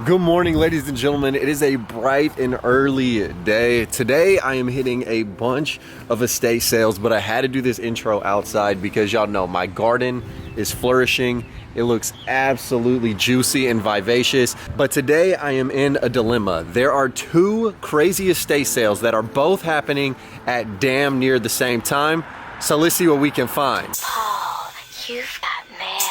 Good morning, ladies and gentlemen. It is a bright and early day. Today I am hitting a bunch of estate sales, but I had to do this intro outside because y'all know my garden is flourishing. It looks absolutely juicy and vivacious. But today I am in a dilemma. There are two crazy estate sales that are both happening at damn near the same time. So let's see what we can find. Paul, you've got mail.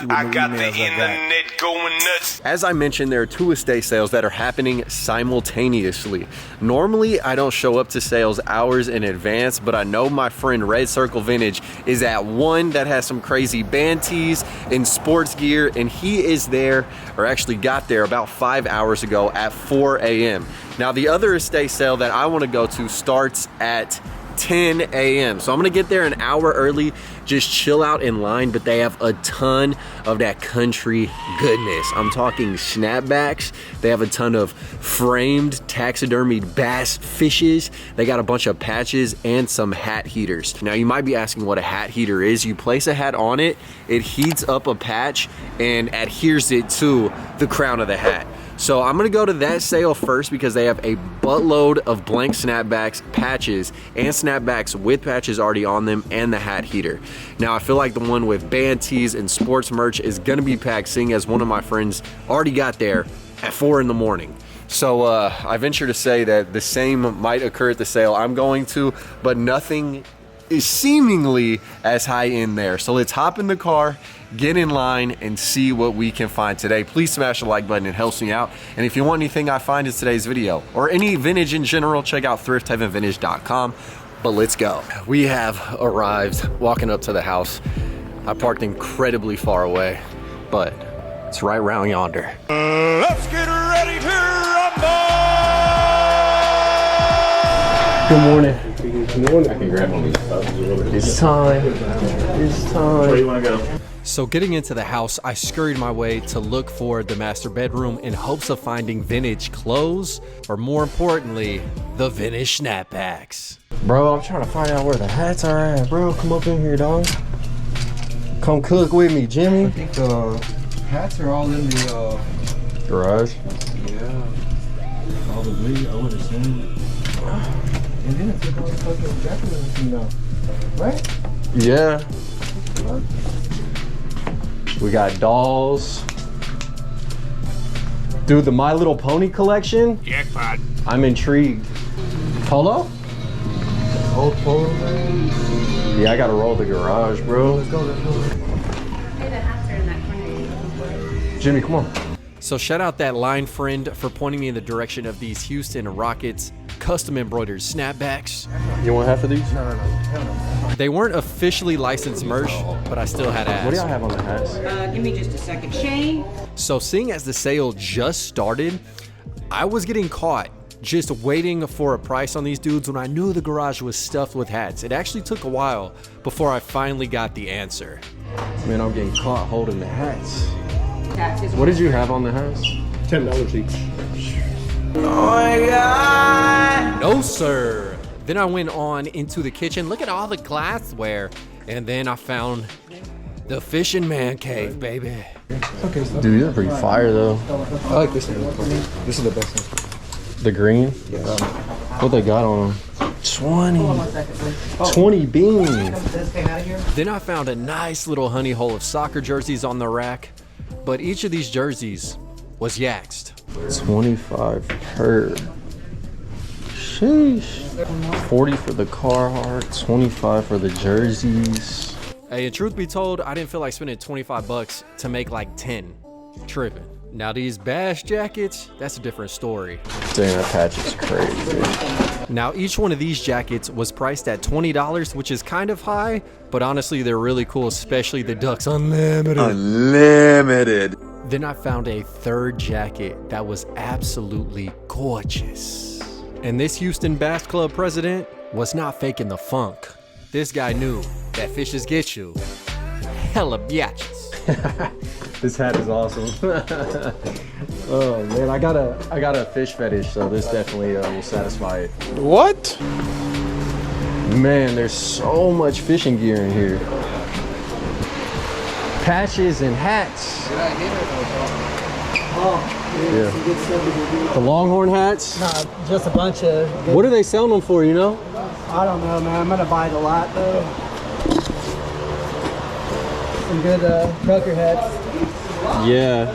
I got the internet going nuts. As I mentioned, there are two estate sales that are happening simultaneously. Normally, I don't show up to sales hours in advance, but I know my friend Red Circle Vintage is at one that has some crazy band tees and sports gear, and he is there, or actually got there about 5 hours ago at 4 a.m. Now, the other estate sale that I want to go to starts at 10 a.m. So I'm gonna get there an hour early, just chill out in line, but they have a ton of that country goodness. I'm talking snapbacks. They have a ton of framed taxidermied bass fishes. They got a bunch of patches and some hat heaters. Now you might be asking what a hat heater is. You place a hat on it, it heats up a patch and adheres it to the crown of the hat. So I'm gonna go to that sale first because they have a buttload of blank snapbacks, patches, and snapbacks with patches already on them and the hat heater. Now I feel like the one with band tees and sports merch is gonna be packed, seeing as one of my friends already got there at 4 in the morning. So I venture to say that the same might occur at the sale I'm going to, but nothing is seemingly as high in there. So let's hop in the car, get in line, and see what we can find today. Please smash the like button, it helps me out. And if you want anything I find in today's video, or any vintage in general, check out thriftheavenvintage.com. But let's go. We have arrived, walking up to the house. I parked incredibly far away, but it's right around yonder. Let's get ready to rumble! Good morning. I can grab one of these stuff. It's time. It's time. Where do you want to go? So getting into the house, I scurried my way to look for the master bedroom in hopes of finding vintage clothes, or more importantly, the vintage snapbacks. Bro, I'm trying to find out where the hats are at, bro. Come up in here, dog. Come cook with me, Jimmy. I think the hats are all in the Garage. yeah. Probably, I would assume. And then it took all the fucking jacket and everything now. Right? Yeah. We got dolls. Dude, the My Little Pony collection? Jackpot. I'm intrigued. Polo? Old polo, man. Yeah, I gotta roll the garage, bro. Let's go, let's go. Hey, the hats are in that corner. Jimmy, come on. So shout out that line friend for pointing me in the direction of these Houston Rockets custom embroidered snapbacks. You want half of these? No. Hell no. They weren't officially licensed merch, but I still had to ask. What do y'all have on the hats? Give me just a second. Shane? So seeing as the sale just started, I was getting caught just waiting for a price on these dudes when I knew the garage was stuffed with hats. It actually took a while before I finally got the answer. Man, I'm getting caught holding the hats. What did you have on the hats? $10 each. Oh my God! No, sir. Then I went on into the kitchen. Look at all the glassware. And then I found the fishing man cave, baby. Okay, so Dude, you're pretty fire, though. I like this one. This is the best one. The green? Yes. What they got on them? 20 beans. Then I found a nice little honey hole of soccer jerseys on the rack. But each of these jerseys was yaxed. 25 per. Sheesh. 40 for the Carhartt, 25 for the jerseys. Hey, and truth be told, I didn't feel like spending 25 bucks to make like 10. Tripping. Now these bash jackets, that's a different story. Dang, that patch is crazy. Now each one of these jackets was priced at $20, which is kind of high, but honestly they're really cool, especially the Ducks Unlimited. Unlimited. Then I found a third jacket that was absolutely gorgeous. And this Houston Bass Club president was not faking the funk. This guy knew that fishes get you. Hella biatches. This hat is awesome. Oh man, I got a fish fetish, so this definitely will satisfy it. What? Man, there's so much fishing gear in here. Patches and hats. Yeah. Some good stuff to do. The Longhorn hats? Nah, just a bunch of good, What are they selling them for, you know? I don't know, man. I'm gonna buy it a lot though. Some good trucker hats. Yeah.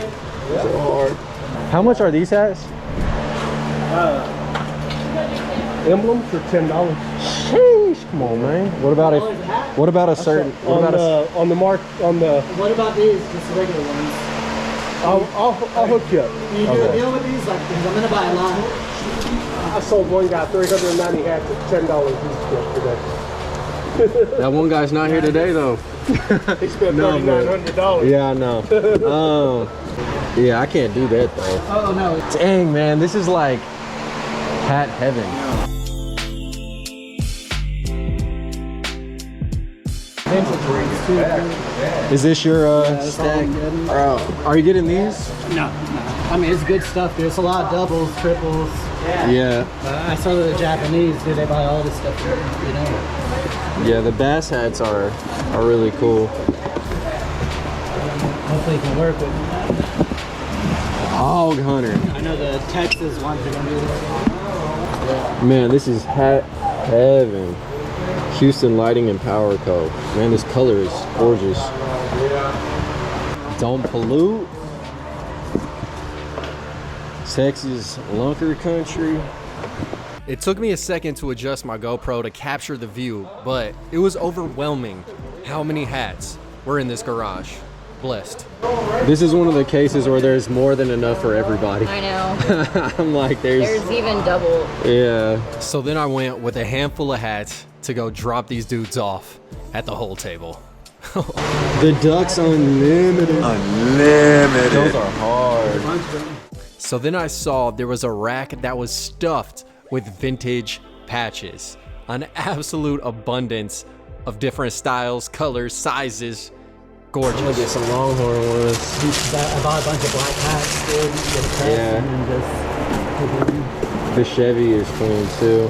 How much are these hats? Emblems for $10. Sheesh, come on, man. What about a certain? What about on the mark on the? What about these? Just the regular ones. I'll hook you up. Can you do a deal with these? Like, because I'm gonna buy a lot. I sold one guy 390 hats at $10 each yesterday. That one guy's not here today though. He spent $3,900. Yeah, I know. Yeah, I can't do that though. Oh no. Dang, man, this is like hat heaven. Is this your stack? Are you getting these? No. I mean, it's good stuff. There's a lot of doubles, triples. Yeah. I saw the Japanese, dude. They buy all this stuff, you know. Yeah, the bass hats are really cool. Hopefully, you can work with them. Hog Hunter. I know the Texas ones are gonna be there. Man, this is hat heaven. Houston Lighting and Power Co. Man, this color is gorgeous. Don't pollute. Texas lunker country. It took me a second to adjust my GoPro to capture the view, but it was overwhelming how many hats were in this garage. Blessed. This is one of the cases where there's more than enough for everybody. I know. I'm like, there's even double. Yeah. So then I went with a handful of hats to go drop these dudes off at the whole table. The Ducks Unlimited. Unlimited. Those are hard. So then I saw there was a rack that was stuffed with vintage patches. An absolute abundance of different styles, colors, sizes. Gorgeous. Look at some Longhorn ones. I bought a bunch of black hats, dude. You get a press Yeah. and just. The Chevy is clean too.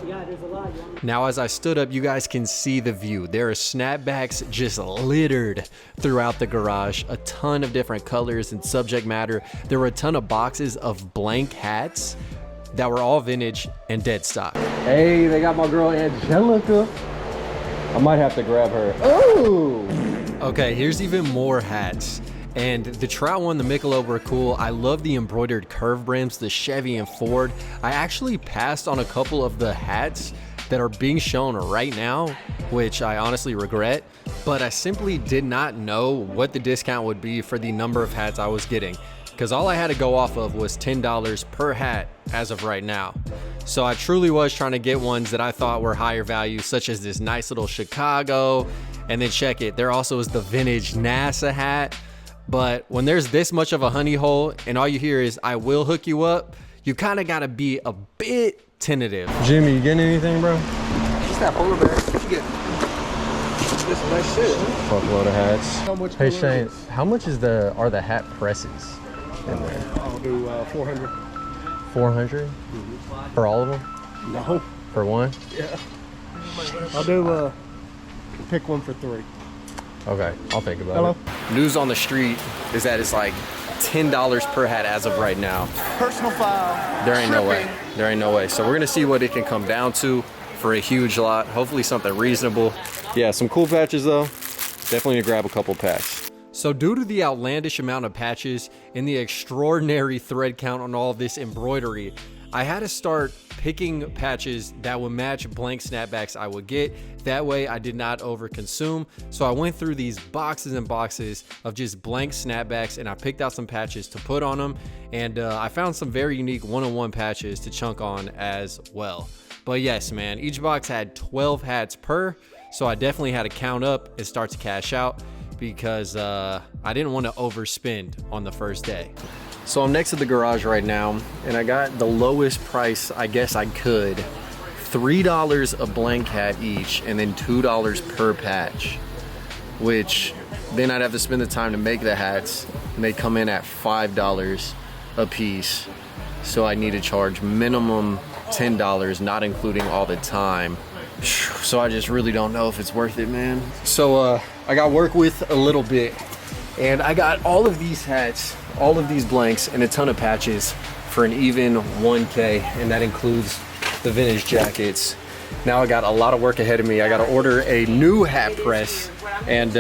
Yeah, there's a lot. Now as I stood up, you guys can see the view. There are snapbacks just littered throughout the garage. A ton of different colors and subject matter. There were a ton of boxes of blank hats that were all vintage and dead stock. Hey, they got my girl Angelica. I might have to grab her. Oh! Okay, here's even more hats. And the Trout one, the Michelob were cool. I love the embroidered curve brims, the Chevy and Ford. I actually passed on a couple of the hats that are being shown right now, which I honestly regret, but I simply did not know what the discount would be for the number of hats I was getting, because all I had to go off of was $10 per hat as of right now. So I truly was trying to get ones that I thought were higher value, such as this nice little Chicago. And then check it, there also is the vintage NASA hat. But when there's this much of a honey hole and all you hear is, I will hook you up, you kind of got to be a bit tentative. Jimmy, you getting anything, bro? Just that polar bear. What you get? This is nice shit. Fuckload of hats. How much? Hey Shane, how much are the hat presses in there? I'll do 400. 400 for all of them? No. For one? Yeah. I'll do pick one for 3. Okay, I'll think about it. News on the street is that it's like $10 per hat as of right now. Personal foul. There ain't no way. There ain't no way. So we're gonna see what it can come down to for a huge lot. Hopefully something reasonable. Yeah, some cool patches though. Definitely gonna grab a couple packs. So due to the outlandish amount of patches and the extraordinary thread count on all of this embroidery, I had to start picking patches that would match blank snapbacks I would get. That way I did not overconsume. So I went through these boxes and boxes of just blank snapbacks and I picked out some patches to put on them. And I found some very unique one-on-one patches to chunk on as well. But yes, man, each box had 12 hats per. So I definitely had to count up and start to cash out, because I didn't want to overspend on the first day. So I'm next to the garage right now and I got the lowest price I guess I could. $3 a blank hat each and then $2 per patch, which then I'd have to spend the time to make the hats and they come in at $5 a piece. So I need to charge minimum $10, not including all the time. So I just really don't know if it's worth it, man. So I got work with a little bit, And I got all of these hats, all of these blanks, and a ton of patches for an even 1K, and that includes the vintage jackets. Now I got a lot of work ahead of me. I got to order a new hat press and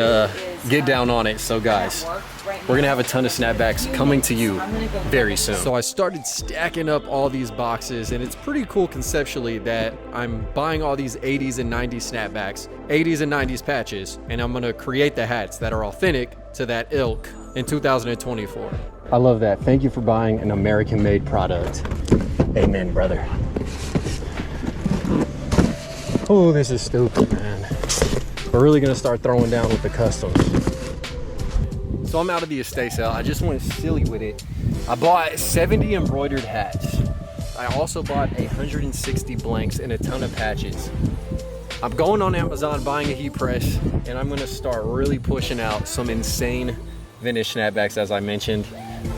get down on it. So guys, we're gonna have a ton of snapbacks coming to you very soon. So I started stacking up all these boxes, and it's pretty cool conceptually that I'm buying all these 80s and 90s snapbacks, 80s and 90s patches, and I'm gonna create the hats that are authentic to that ilk in 2024. I love that. Thank you for buying an American-made product. Amen, brother. Oh, this is stupid, man. We're really gonna start throwing down with the customs. So I'm out of the estate sale. I just went silly with it. I bought 70 embroidered hats. I also bought 160 blanks and a ton of patches. I'm going on Amazon, buying a heat press, and I'm gonna start really pushing out some insane vintage snapbacks, as I mentioned.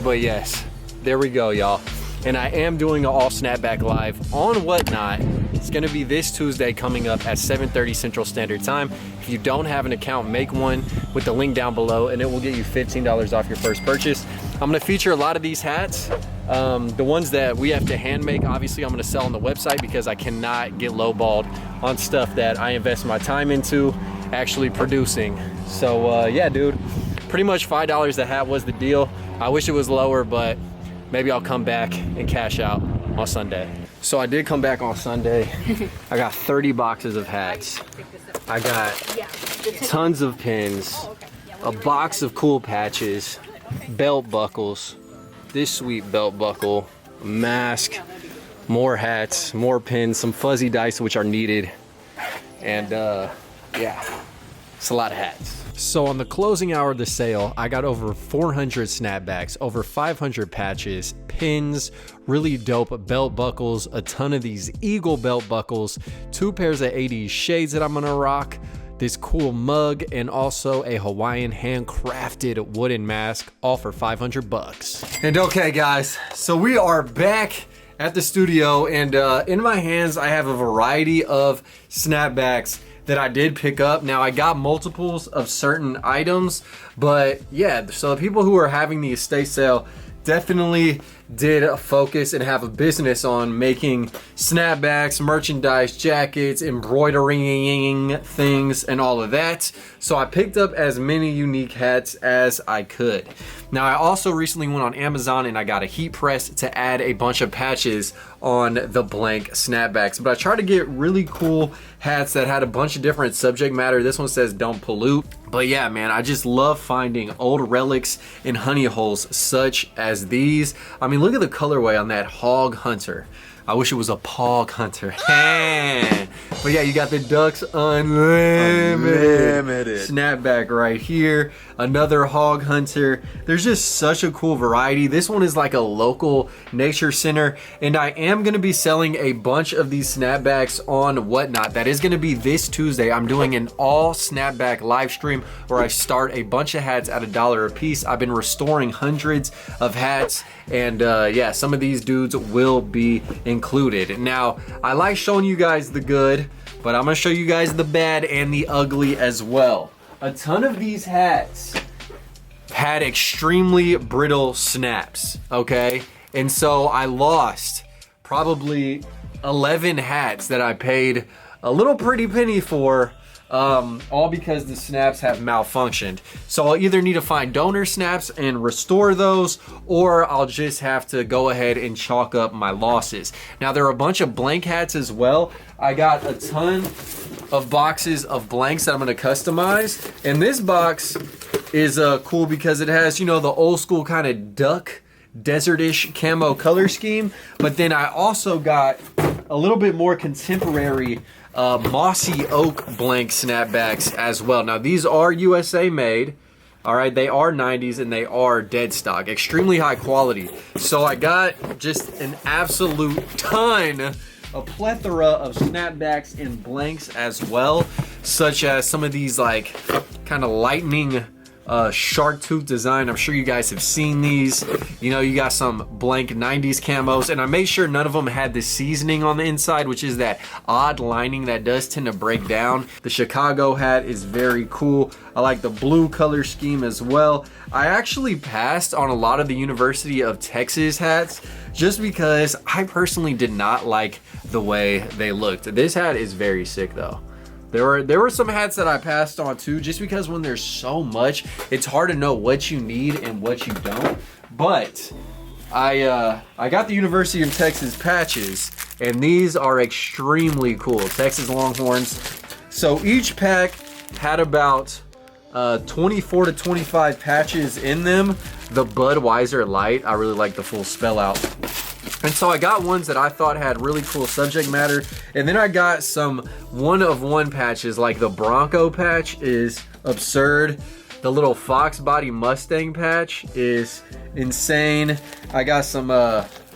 But yes, there we go, y'all. And I am doing an all snapback live on Whatnot. It's gonna be this Tuesday coming up at 7:30 Central Standard Time. If you don't have an account, make one with the link down below, and it will get you $15 off your first purchase. I'm gonna feature a lot of these hats. The ones that we have to hand make, obviously I'm gonna sell on the website because I cannot get lowballed on stuff that I invest my time into actually producing. So yeah, dude, pretty much $5 a hat was the deal. I wish it was lower, but maybe I'll come back and cash out on Sunday. So I did come back on Sunday. I got 30 boxes of hats. I got tons of pins, a box of cool patches, belt buckles, this sweet belt buckle, a mask, more hats, more pins, some fuzzy dice which are needed, and yeah, it's a lot of hats. So on the closing hour of the sale, I got over 400 snapbacks, over 500 patches, pins, really dope belt buckles, a ton of these Eagle belt buckles, 2 pairs of 80s shades that I'm gonna rock, this cool mug, and also a Hawaiian handcrafted wooden mask, all for 500 bucks. And okay guys, so we are back at the studio, and in my hands I have a variety of snapbacks that I did pick up. Now I got multiples of certain items, but yeah, so the people who are having the estate sale definitely did focus and have a business on making snapbacks, merchandise, jackets, embroidering things, and all of that. So I picked up as many unique hats as I could. Now I also recently went on Amazon and I got a heat press to add a bunch of patches on the blank snapbacks. But I tried to get really cool hats that had a bunch of different subject matter. This one says don't pollute. But yeah, man, I just love finding old relics and honey holes such as these. I mean, look at the colorway on that Hog Hunter. I wish it was a Pog Hunter. But yeah, you got the Ducks Unlimited snapback right here. Another Hog Hunter. There's just such a cool variety. This one is like a local nature center, and I am going to be selling a bunch of these snapbacks on Whatnot. That is going to be this Tuesday. I'm doing an all snapback live stream where I start a bunch of hats at $1 a piece. I've been restoring hundreds of hats, and yeah, some of these dudes will be included. Now, I like showing you guys the good, but I'm gonna show you guys the bad and the ugly as well. A ton of these hats had extremely brittle snaps, okay? And so I lost probably 11 hats that I paid a little pretty penny for, all because the snaps have malfunctioned. So I'll either need to find donor snaps and restore those, or I'll just have to go ahead and chalk up my losses. Now there are a bunch of blank hats as well. I got a ton of boxes of blanks that I'm gonna customize. And this box is cool because it has, you know, the old school kind of duck, desert-ish camo color scheme. But then I also got a little bit more contemporary mossy oak blank snapbacks as well. Now these are USA made, all right, they are 90s and they are dead stock, extremely high quality. So I got just an absolute ton, a plethora of snapbacks and blanks as well, such as some of these like kind of lightning shark tooth design. I'm sure you guys have seen these. You know, you got some blank 90s camos, and I made sure none of them had the seasoning on the inside, which is that odd lining that does tend to break down. The Chicago hat is very cool. I like the blue color scheme as well. I actually passed on a lot of the University of Texas hats just because I personally did not like the way they looked. This hat is very sick though. There were some hats that I passed on too, just because when there's so much, it's hard to know what you need and what you don't. But I got the University of Texas patches, and these are extremely cool. Texas Longhorns. So each pack had about 24 to 25 patches in them. The Budweiser Light, I really like the full spell out. And so I got ones that I thought had really cool subject matter. And then I got some one-of-one patches, like the Bronco patch is absurd. The little Fox Body Mustang patch is insane. I got some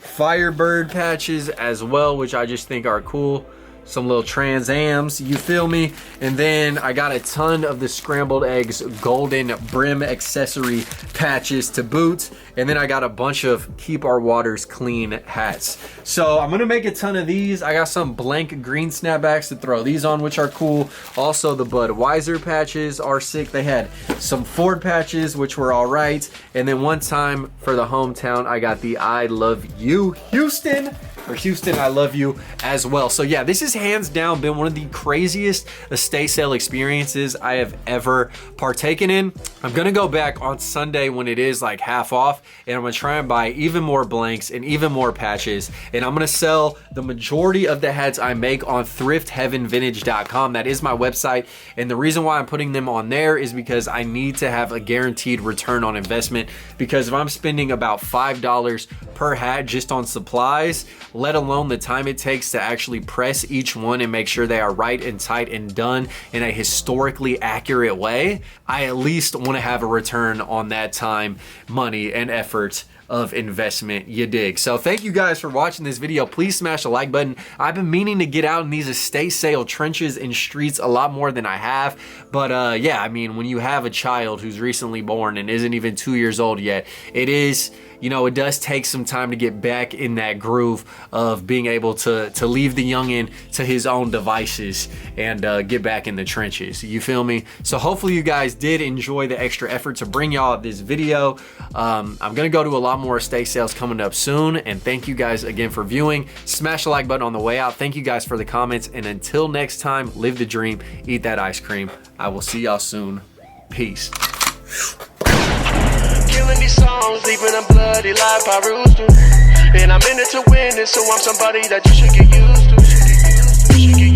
Firebird patches as well, which I just think are cool. Some little Trans Ams, you feel me? And then I got a ton of the Scrambled Eggs golden brim accessory patches to boot. And then I got a bunch of Keep Our Waters Clean hats. So I'm gonna make a ton of these. I got some blank green snapbacks to throw these on, which are cool. Also the Budweiser patches are sick. They had some Ford patches, which were all right. And then one time for the hometown, I got the I Love You Houston, or Houston, I Love You as well. So yeah, this has hands down been one of the craziest estate sale experiences I have ever partaken in. I'm gonna go back on Sunday when it is like half off, and I'm gonna try and buy even more blanks and even more patches, and I'm gonna sell the majority of the hats I make on thriftheavenvintage.com. That is my website, and the reason why I'm putting them on there is because I need to have a guaranteed return on investment, because if I'm spending about $5 per hat just on supplies, let alone the time it takes to actually press each one and make sure they are right and tight and done in a historically accurate way, I at least want to have a return on that time, money, and effort of investment, you dig? So thank you guys for watching this video. Please smash the like button. I've been meaning to get out in these estate sale trenches and streets a lot more than I have, but yeah, I mean, when you have a child who's recently born and isn't even 2 years old yet, it is, you know, it does take some time to get back in that groove of being able to leave the youngin to his own devices and get back in the trenches. You feel me? So hopefully you guys did enjoy the extra effort to bring y'all this video. I'm gonna go to a lot more estate sales coming up soon, and thank you guys again for viewing. Smash the like button on the way out. Thank you guys for the comments, and until next time, live the dream, eat that ice cream. I will see y'all soon. Peace. Killing these songs, leaving a bloody life I roost to. And I'm in it to win it, so I'm somebody that you should get used to.